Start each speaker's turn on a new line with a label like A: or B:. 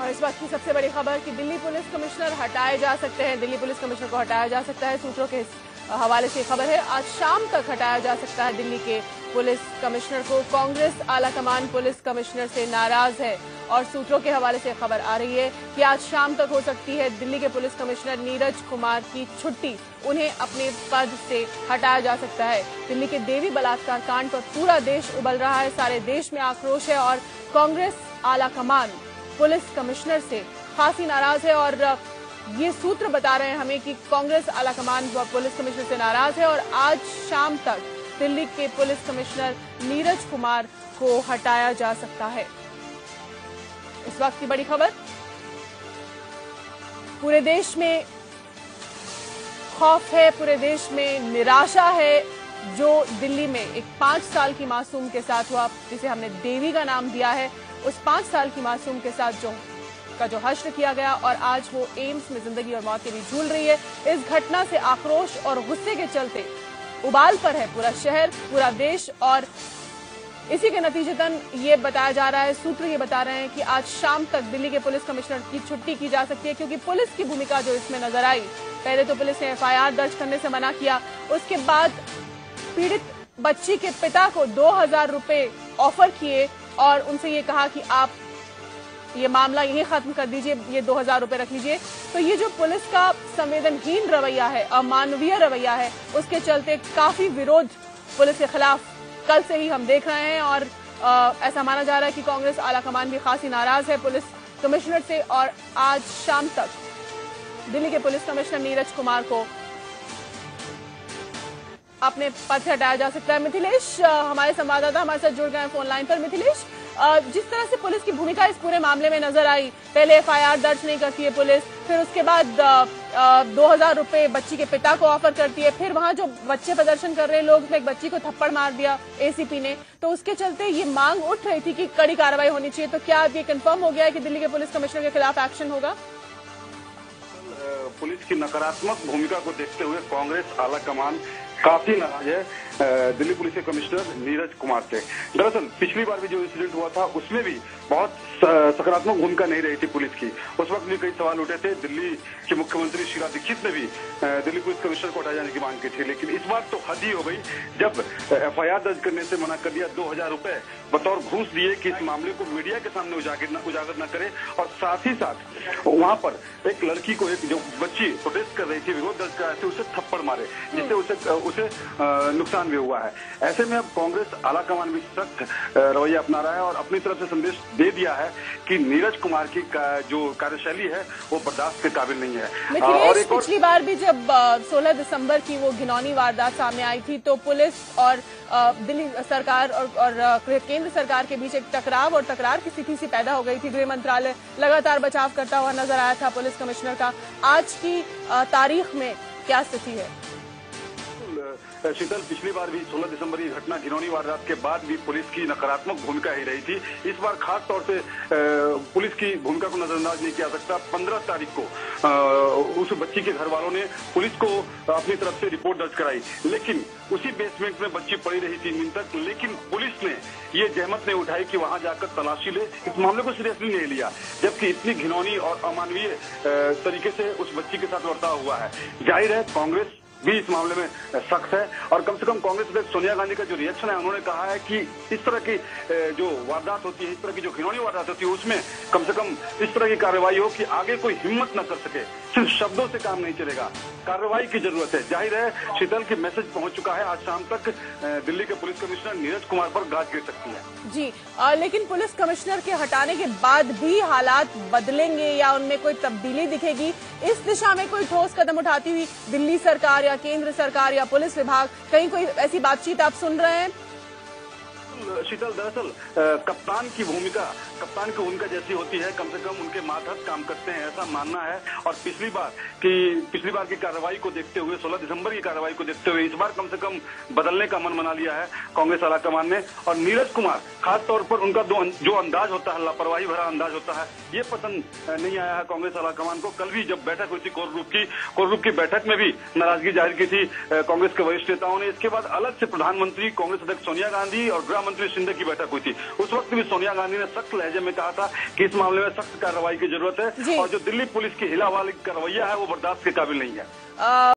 A: और इस वक्त की सबसे बड़ी खबर कि दिल्ली पुलिस कमिश्नर हटाए जा सकते हैं। दिल्ली पुलिस कमिश्नर को हटाया जा सकता है। सूत्रों के हवाले से खबर है, आज शाम तक हटाया जा सकता है दिल्ली के पुलिस कमिश्नर को। कांग्रेस आलाकमान पुलिस कमिश्नर से नाराज है और सूत्रों के हवाले से खबर आ रही है कि आज शाम तक हो सकती है दिल्ली के पुलिस कमिश्नर नीरज कुमार की छुट्टी। उन्हें अपने पद से हटाया जा सकता है। दिल्ली के देवी बलात्कार कांड पर पूरा देश उबल रहा है, सारे देश में आक्रोश है और कांग्रेस आलाकमान पुलिस कमिश्नर से खासी नाराज है। और ये सूत्र बता रहे हैं हमें कि कांग्रेस आलाकमान पुलिस कमिश्नर से नाराज है और आज शाम तक दिल्ली के पुलिस कमिश्नर नीरज कुमार को हटाया जा सकता है। इस वक्त की बड़ी खबर, पूरे देश में खौफ है, पूरे देश में निराशा है। जो दिल्ली में एक 5 साल की मासूम के साथ हुआ, जिसे हमने देवी का नाम दिया है, उस 5 साल की मासूम के साथ जो हश्र किया गया और आज वो एम्स में जिंदगी और मौत के बीच झूल रही है। इस घटना से आक्रोश और गुस्से के चलते उबाल पर है पूरा शहर, पूरा देश और इसी के नतीजतन ये बताया जा रहा है, सूत्र ये बता रहे हैं कि आज शाम तक दिल्ली के पुलिस कमिश्नर की छुट्टी की जा सकती है। क्योंकि पुलिस की भूमिका जो इसमें नजर आई, पहले तो पुलिस ने एफआईआर दर्ज करने से मना किया, उसके बाद पीड़ित बच्ची के पिता को 2000 रुपए ऑफर किए और उनसे ये कहा कि आप ये मामला यही खत्म कर दीजिए, ये 2000 रुपए रख लीजिए। तो ये जो पुलिस का संवेदनहीन रवैया है, अमानवीय रवैया है, उसके चलते काफी विरोध पुलिस के खिलाफ कल से ही हम देख रहे हैं और ऐसा माना जा रहा है कि कांग्रेस आलाकमान भी खासी नाराज है पुलिस कमिश्नर से और आज शाम तक दिल्ली के पुलिस कमिश्नर नीरज कुमार को अपने पद से हटाया जा सकता है। मिथिलेश हमारे संवाददाता हमारे साथ जुड़ गए हैं फोन लाइन पर। मिथिलेश, जिस तरह से पुलिस की भूमिका इस पूरे मामले में नजर आई, पहले एफआईआर दर्ज नहीं करती है पुलिस, फिर उसके बाद 2000 रुपए बच्ची के पिता को ऑफर करती है, फिर वहां जो बच्चे प्रदर्शन कर रहे लोग, एक बच्ची को थप्पड़ मार दिया एसीपी ने, तो उसके चलते ये मांग उठ रही थी कि कड़ी कार्रवाई होनी चाहिए। तो क्या ये कंफर्म हो गया है कि दिल्ली के पुलिस कमिश्नर के खिलाफ एक्शन होगा?
B: पुलिस की नकारात्मक भूमिका को देखते हुए कांग्रेस आलाकमान काफी नाराज है दिल्ली पुलिस के कमिश्नर नीरज कुमार से। दरअसल पिछली बार भी जो इंसिडेंट हुआ था उसमें भी बहुत सकारात्मक भूमिका नहीं रही थी पुलिस की। उस वक्त भी कई सवाल उठे थे। दिल्ली के मुख्यमंत्री शीला दीक्षित ने भी दिल्ली पुलिस कमिश्नर को हटाए जाने की मांग की थी, लेकिन इस बार तो हद ही हो गई जब एफआईआर दर्ज करने से मना कर दिया, 2000 रुपए बतौर घूस दिए कि इस मामले को मीडिया के सामने उजागर न करे और साथ ही साथ वहां पर एक लड़की को, एक जो बच्ची प्रोटेस्ट कर रही थी, विरोध दर्ज कर रहे थे, उसे थप्पड़ मारे जिससे उसे नुकसान भी हुआ है। ऐसे में अब कांग्रेस आलाकमान भी सख्त रवैया अपना रहा है और अपनी तरफ से संदेश दे दिया है कि नीरज कुमार की जो कार्यशैली है वो बर्दाश्त के काबिल नहीं है।
A: और एक पिछली बार भी जब 16 दिसंबर की वो घिनौनी वारदात सामने आई थी तो पुलिस और दिल्ली सरकार और केंद्र सरकार के बीच एक टकराव और तकरार की स्थिति सी पैदा हो गई थी। गृह मंत्रालय लगातार बचाव करता हुआ नजर आया था पुलिस कमिश्नर का। आज की तारीख में क्या स्थिति है?
B: शीतल, पिछली बार भी 16 दिसंबर की घटना घिनौनी वारदात के बाद भी पुलिस की नकारात्मक भूमिका ही रही थी। इस बार खास तौर से पुलिस की भूमिका को नजरअंदाज नहीं किया सकता। 15 तारीख को उस बच्ची के घर वालों ने पुलिस को अपनी तरफ से रिपोर्ट दर्ज कराई, लेकिन उसी बेसमेंट में बच्ची पड़ी रही 3 दिन तक, लेकिन पुलिस ने ये जहमत नहीं उठाई कि वहां जाकर तलाशी ले, इस मामले को सीरियसली नहीं लिया, जबकि इतनी घिनौनी और अमानवीय तरीके से उस बच्ची के साथ बर्ताव हुआ है। जाहिर है कांग्रेस भी इस मामले में सख्त है और कम से कम कांग्रेस अध्यक्ष सोनिया गांधी का जो रिएक्शन है, उन्होंने कहा है कि इस तरह की जो वारदात होती है, इस तरह की जो घिनौनी वारदात होती है, उसमें कम से कम इस तरह की कार्रवाई हो कि आगे कोई हिम्मत न कर सके। सिर्फ शब्दों से काम नहीं चलेगा, कार्रवाई की जरूरत है। जाहिर है शीतल की मैसेज पहुंच चुका है। आज शाम तक दिल्ली के पुलिस कमिश्नर नीरज कुमार पर गाज गिर सकती है।
A: जी, लेकिन पुलिस कमिश्नर के हटाने के बाद भी हालात बदलेंगे या उनमें कोई तब्दीली दिखेगी, इस दिशा में कोई ठोस कदम उठाती हुई दिल्ली सरकार या केंद्र सरकार या पुलिस विभाग, कहीं कोई ऐसी बातचीत आप सुन रहे हैं?
B: शीतल, दरअसल कप्तान की भूमिका जैसी होती है, कम से कम उनके मातहत काम करते हैं, ऐसा मानना है। और पिछली बार की कार्रवाई को देखते हुए, 16 दिसंबर की कार्रवाई को देखते हुए इस बार कम से कम बदलने का मन बना लिया है कांग्रेस आलाकमान ने। और नीरज कुमार खास तौर पर उनका जो अंदाज होता है, लापरवाही भरा अंदाज होता है, ये पसंद नहीं आया है कांग्रेस आलाकमान को। कल भी जब बैठक हुई थी कोर ग्रुप की बैठक में भी नाराजगी जाहिर की थी कांग्रेस के वरिष्ठ नेताओं ने। इसके बाद अलग से प्रधानमंत्री, कांग्रेस अध्यक्ष सोनिया गांधी और गृह मंत्री शिंदे की बैठक हुई थी। उस वक्त भी सोनिया गांधी ने सख्त लहजे में कहा था कि इस मामले में सख्त कार्रवाई की जरूरत है और जो दिल्ली पुलिस की हिलावाली का रवैया है वो बर्दाश्त के काबिल नहीं है।